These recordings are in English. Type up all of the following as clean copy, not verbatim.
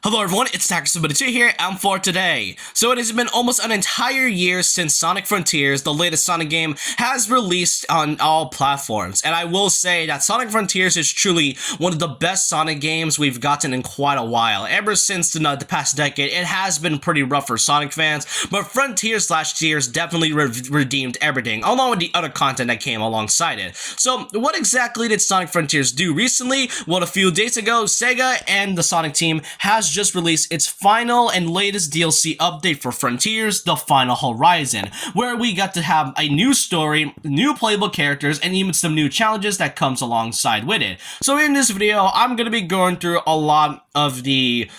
Hello everyone, it's Kaizo Frontiers here, and for today. So it has been almost an entire year since Sonic Frontiers, the latest Sonic game, has released on all platforms. And I will say that Sonic Frontiers is truly one of the best Sonic games we've gotten in quite a while. Ever since the past decade, it has been pretty rough for Sonic fans, but Frontiers last year definitely redeemed everything, along with the other content that came alongside it. So what exactly did Sonic Frontiers do recently? Well, a few days ago, Sega and the Sonic Team has just released its final and latest DLC update for Frontiers, The Final Horizon, where we got to have a new story, new playable characters, and even some new challenges that comes alongside with it. So in this video, I'm going to be going through a lot of the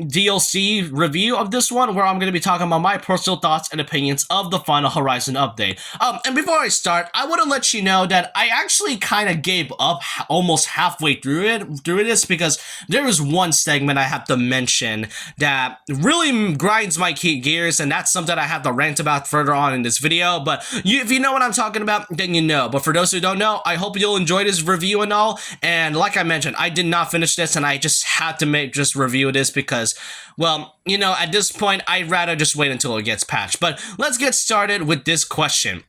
DLC review of this one, where I'm going to be talking about my personal thoughts and opinions of the Final Horizon update. And before I start, I want to let you know that I actually kind of gave up almost halfway through this, because there is one segment I have to mention that really grinds my gears, and that's something I have to rant about further on in this video. But if you know what I'm talking about, then you know. But for those who don't know, I hope you'll enjoy this review and all. And like I mentioned, I did not finish this, and I just had to just review this because, well, you know, at this point, I'd rather just wait until it gets patched. But let's get started with this question.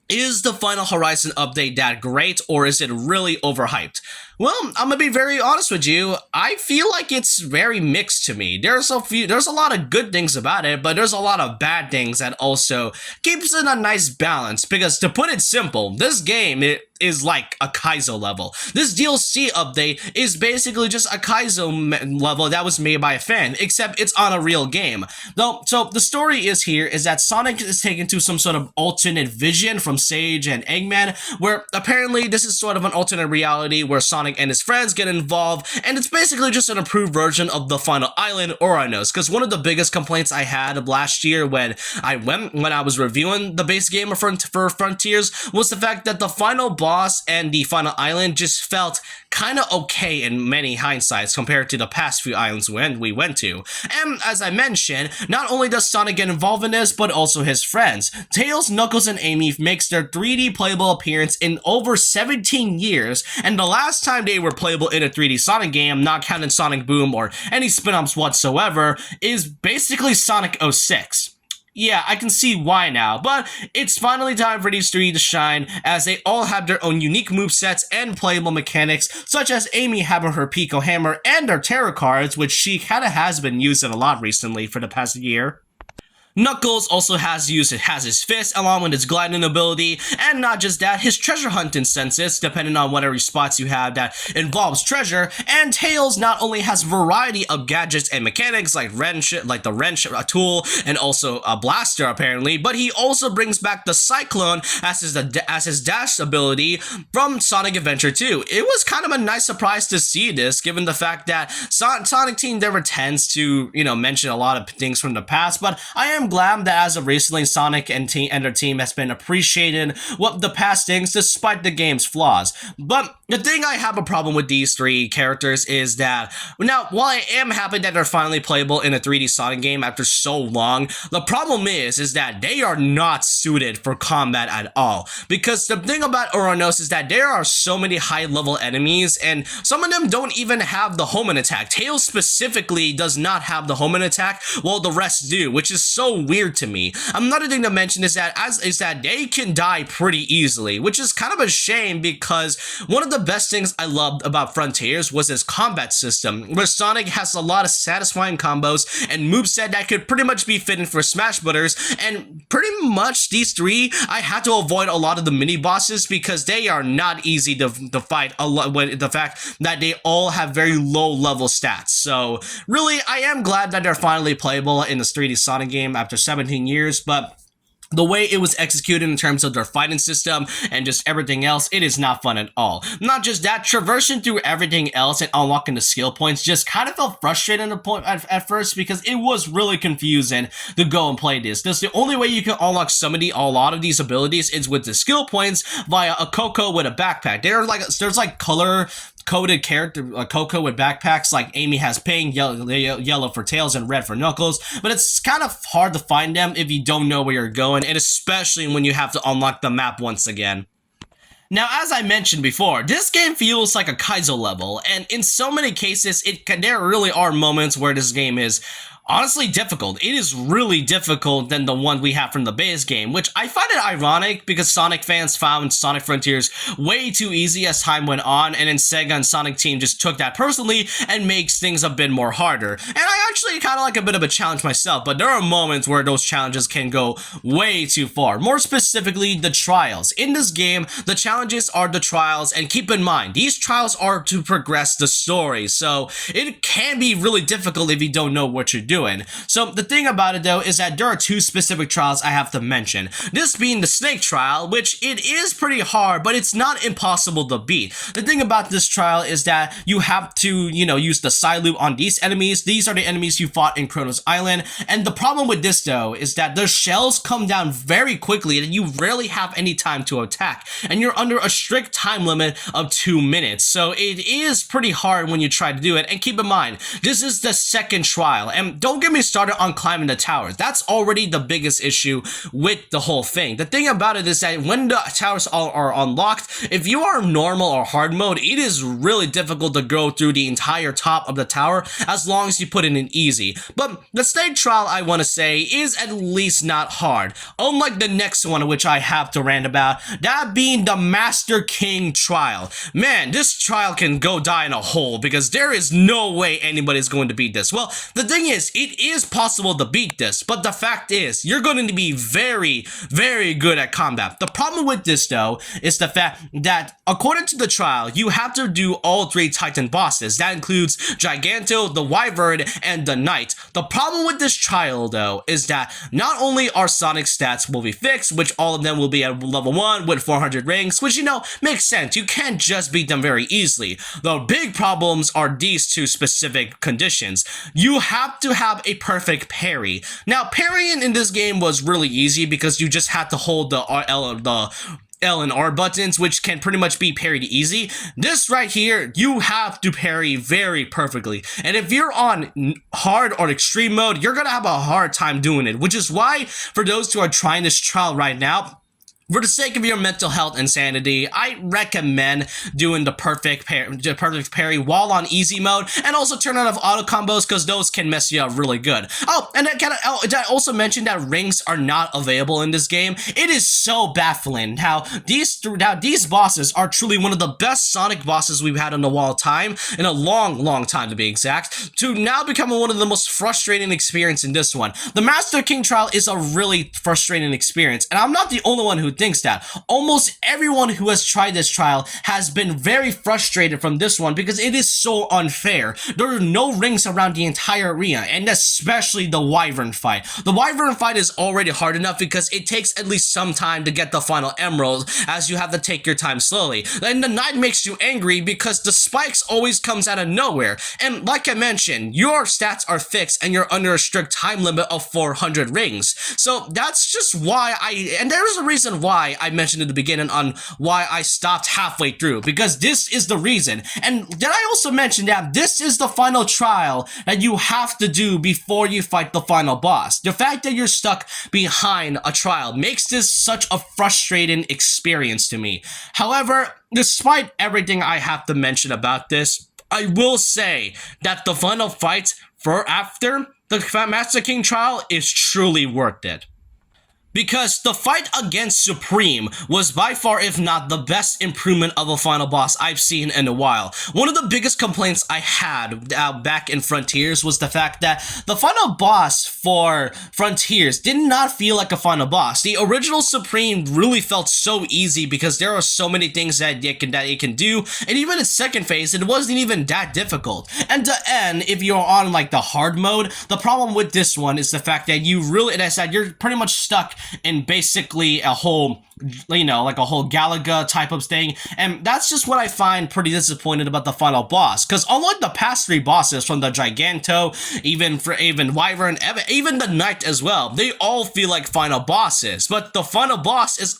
Is the Final Horizon update that great, or is it really overhyped? Well, I'm gonna be very honest with you. I feel like it's very mixed to me. There's a lot of good things about it, but there's a lot of bad things that also keeps it a nice balance. Because to put it simple, this game is like a Kaizo level. This DLC update is basically just a Kaizo level that was made by a fan, except it's on a real game. Though, so the story is that Sonic is taken to some sort of alternate vision from Sage and Eggman, where apparently this is sort of an alternate reality where Sonic and his friends get involved, and it's basically just an improved version of the final island, Oranos. Because one of the biggest complaints I had last year when I was reviewing the base game for Frontiers was the fact that the final boss and the final island just felt kind of okay in many hindsights compared to the past few islands we went to. And as I mentioned, not only does Sonic get involved in this, but also his friends. Tails, Knuckles, and Amy makes their 3D playable appearance in over 17 years, and the last time they were playable in a 3D Sonic game, not counting Sonic Boom or any spin-offs whatsoever, is basically Sonic 06. Yeah, I can see why now, but it's finally time for these three to shine, as they all have their own unique movesets and playable mechanics, such as Amy having her Pico Hammer and her Terror cards, which she kinda has been using a lot recently for the past year. Knuckles also has his fist along with his gliding ability, and not just that, his treasure hunting senses, depending on whatever spots you have that involves treasure. And Tails not only has a variety of gadgets and mechanics like the wrench tool, and also a blaster apparently, but he also brings back the Cyclone as his dash ability from Sonic Adventure 2. It was kind of a nice surprise to see this, given the fact that Sonic Team never tends to, mention a lot of things from the past, but I am glad that as of recently, Sonic and their team has been appreciating what the past things despite the game's flaws. But the thing I have a problem with these three characters is that, now, while I am happy that they're finally playable in a 3D Sonic game after so long, the problem is that they are not suited for combat at all. Because the thing about Oranos is that there are so many high-level enemies, and some of them don't even have the homing attack. Tails specifically does not have the homing attack, while the rest do, which is so weird to me. Another thing to mention is that they can die pretty easily, which is kind of a shame, because one of the best things I loved about Frontiers was its combat system, where Sonic has a lot of satisfying combos and moveset that could pretty much be fitting for Smash Brothers, and pretty much these three, I had to avoid a lot of the mini bosses because they are not easy to fight, with the fact that they all have very low level stats. So really, I am glad that they're finally playable in this 3D Sonic game after 17 years, but the way it was executed in terms of their fighting system and just everything else, it is not fun at all. Not just that, traversing through everything else and unlocking the skill points just kind of felt frustrating at first, because it was really confusing to go and play this. The only way you can unlock a lot of these abilities is with the skill points via a Coco with a backpack. There's like color coded character Coco with backpacks, like Amy has pink, yellow for Tails, and red for Knuckles, but it's kind of hard to find them if you don't know where you're going, and especially when you have to unlock the map once again. Now, as I mentioned before, this game feels like a Kaizo level, and in so many cases, there really are moments where this game is honestly difficult. It is really difficult than the one we have from the base game, which I find it ironic because Sonic fans found Sonic Frontiers way too easy as time went on, and then Sega and Sonic Team just took that personally and makes things a bit more harder. And I actually kind of like a bit of a challenge myself, but there are moments where those challenges can go way too far. More specifically, the trials. In this game, the challenges are the trials, and keep in mind, these trials are to progress the story, so it can be really difficult if you don't know what you're doing. So the thing about it though is that there are two specific trials I have to mention. This being the snake trial, which it is pretty hard, but it's not impossible to beat. The thing about this trial is that you have to, use the side loop on these enemies. These are the enemies you fought in Kronos Island, and the problem with this though is that the shells come down very quickly and you rarely have any time to attack, and you're under a strict time limit of 2 minutes, so it is pretty hard when you try to do it. And keep in mind, this is the second trial, and don't get me started on climbing the towers. That's already the biggest issue with the whole thing. The thing about it is that when the towers are unlocked, if you are normal or hard mode, it is really difficult to go through the entire top of the tower as long as you put it in easy. But the snake trial, I want to say, is at least not hard. Unlike the next one, which I have to rant about, that being the Master King trial. Man, this trial can go die in a hole because there is no way anybody's going to beat this. Well, the thing is, it is possible to beat this, but the fact is, you're going to be very, very good at combat. The problem with this, though, is the fact that, according to the trial, you have to do all 3 Titan bosses. That includes Giganto, the Wyvern, and the Knight. The problem with this trial, though, is that not only are Sonic stats will be fixed, which all of them will be at level 1 with 400 rings, which, makes sense. You can't just beat them very easily. The big problems are these 2 specific conditions. You have to have a perfect parry. Now, parrying in this game was really easy because you just had to hold the L and R buttons, which can pretty much be parried easy. This right here, you have to parry very perfectly. And if you're on hard or extreme mode, you're gonna have a hard time doing it, which is why, for those who are trying this trial right now, for the sake of your mental health and sanity, I recommend doing the perfect parry while on easy mode, and also turn on auto combos because those can mess you up really good. Oh, and did I also mention that rings are not available in this game? It is so baffling how these bosses are truly one of the best Sonic bosses we've had in a while time, in a long time to be exact, to now become one of the most frustrating experience in this one. The Master King trial is a really frustrating experience, and I'm not the only one who thinks that. Almost everyone who has tried this trial has been very frustrated from this one because it is so unfair. There are no rings around the entire arena, and especially the Wyvern fight. The Wyvern fight is already hard enough because it takes at least some time to get the final emerald, as you have to take your time slowly. And the Knight makes you angry because the spikes always comes out of nowhere. And like I mentioned, your stats are fixed and you're under a strict time limit of 400 rings. So that's just why and there's a reason why I mentioned in the beginning on why I stopped halfway through, because this is the reason. And did I also mention that this is the final trial that you have to do before you fight the final boss? The fact that you're stuck behind a trial makes this such a frustrating experience to me. However, despite everything I have to mention about this, I will say that the final fight for after the Master King trial is truly worth it. Because the fight against Supreme was by far, if not the best improvement of a final boss I've seen in a while. One of the biggest complaints I had back in Frontiers was the fact that the final boss for Frontiers did not feel like a final boss. The original Supreme really felt so easy because there are so many things that it can do, and even in second phase, it wasn't even that difficult. And to end, if you're on like the hard mode, the problem with this one is the fact that you're pretty much stuck in basically a whole, like a whole Galaga type of thing, and that's just what I find pretty disappointed about the final boss, because unlike the past 3 bosses from the Giganto, even Wyvern, even the Knight as well, they all feel like final bosses, but the final boss is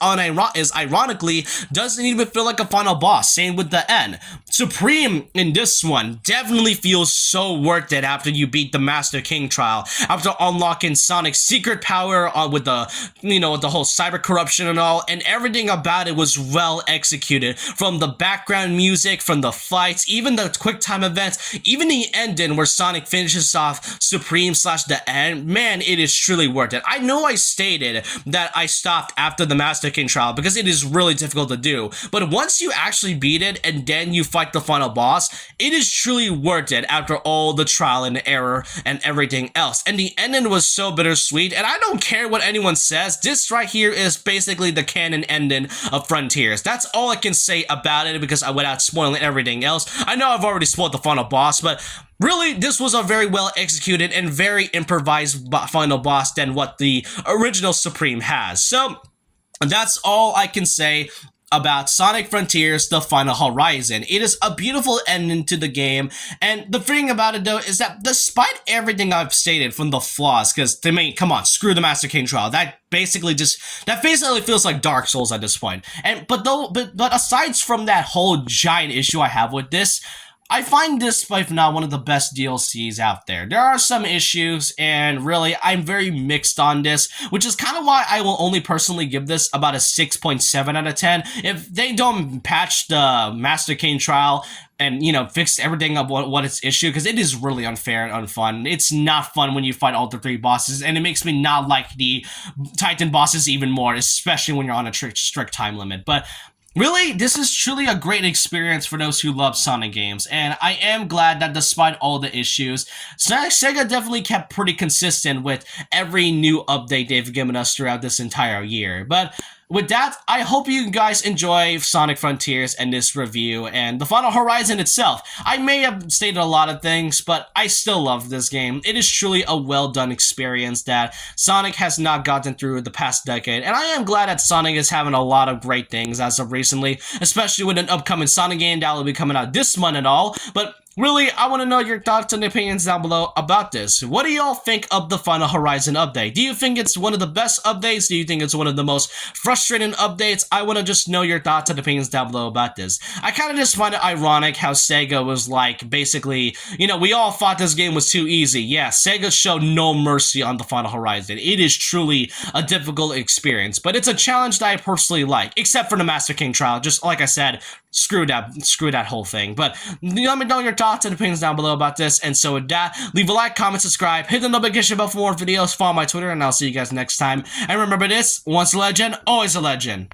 ironically doesn't even feel like a final boss. Same with the end. Supreme in this one definitely feels so worth it after you beat the Master King trial, after unlocking Sonic's secret power with the the whole cyber corruption and all, and everything about it was well executed. From the background music, from the fights, even the quick time events, even the ending where Sonic finishes off Supreme slash the end. Man, it is truly worth it. I know I stated that I stopped after the Master King trial because it is really difficult to do, but once you actually beat it and then you fight the final boss, it is truly worth it after all the trial and error and everything else. And the ending was so bittersweet, and I don't care what anyone says, this right here is basically the canon ending of Frontiers. That's all I can say about it because without spoiling everything else. I know I've already spoiled the final boss, but really, this was a very well executed and very improvised final boss than what the original Supreme has. So that's all I can say about Sonic Frontiers, The Final Horizon. It is a beautiful ending to the game, and the thing about it though is that despite everything I've stated from the flaws, because I mean, come on, screw the Master King trial, that basically feels like Dark Souls at this point. And but aside from that whole giant issue I have with this, I find this by now one of the best DLCs out there. There are some issues, and really, I'm very mixed on this, which is kind of why I will only personally give this about a 6.7 out of 10. If they don't patch the Master King trial and, fix everything of what its issue, because it is really unfair and unfun. It's not fun when you fight all the 3 bosses, and it makes me not like the Titan bosses even more, especially when you're on a strict time limit. But really, this is truly a great experience for those who love Sonic games, and I am glad that despite all the issues, Sega definitely kept pretty consistent with every new update they've given us throughout this entire year. But with that, I hope you guys enjoy Sonic Frontiers and this review and the Final Horizon itself. I may have stated a lot of things, but I still love this game. It is truly a well-done experience that Sonic has not gotten through the past decade, and I am glad that Sonic is having a lot of great things as of recently, especially with an upcoming Sonic game that will be coming out this month and all. But really, I want to know your thoughts and opinions down below about this. What do y'all think of the Final Horizon update? Do you think it's one of the best updates? Do you think it's one of the most frustrating updates? I want to just know your thoughts and opinions down below about this. I kind of just find it ironic how Sega was like, basically, we all thought this game was too easy. Yeah, Sega showed no mercy on the Final Horizon. It is truly a difficult experience, but it's a challenge that I personally like, except for the Master King trial. Just like I said, screw that whole thing. But let me know your thoughts and opinions down below about this. And so with that, leave a like, comment, subscribe, hit the notification bell for more videos, follow my Twitter, and I'll see you guys next time. And remember this, once a legend, always a legend.